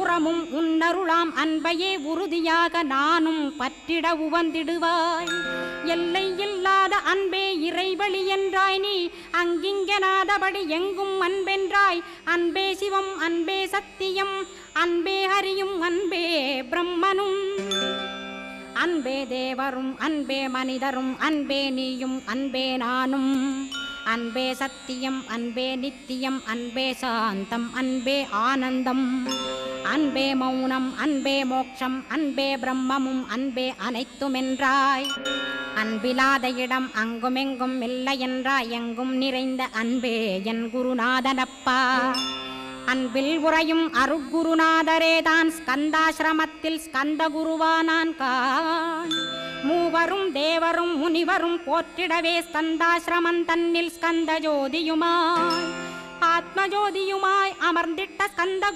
புறமும் உன்னருளாம் அன்பையே உறுதியாக நானும் பற்றிட உவந்திடுவாய். எல்லை இல்லாத அன்பே இறைவழி என்றாய் நீ, அங்கிங்கனாதபடி எங்கும் அன்பென்றாய். அன்பே சிவம், அன்பே சத்தியம், அன்பே ஹரியும், அன்பே பிரம்மனும். அன்பே தேவரும், அன்பே மனிதரும், அன்பே நீயும், அன்பே நானும். அன்பே சத்தியம், அன்பே நித்தியம், அன்பே சாந்தம், அன்பே ஆனந்தம். அன்பே மௌனம், அன்பே மோட்சம், அன்பே பிரம்மமும், அன்பே அனைத்துமென்றாய். அன்பிலாத இடம் அங்குமெங்கும் இல்லை என்றாய். எங்கும் நிறைந்த அன்பே என் குருநாதனப்பா. அன்பில் உறையும் அருட்குருநாதரேதான் ஸ்கந்தாசிரமத்தில் ஸ்கந்த குருவானான் காண். மூவரும் தேவரும் முனிவரும் போற்றிடவே ஸ்கந்தாசிரமம் தன்னில் ஸ்கந்த ஜோதியுமாய் ஆத்மஜோதியுமாய் அமர்ந்திட்ட ஸ்கந்த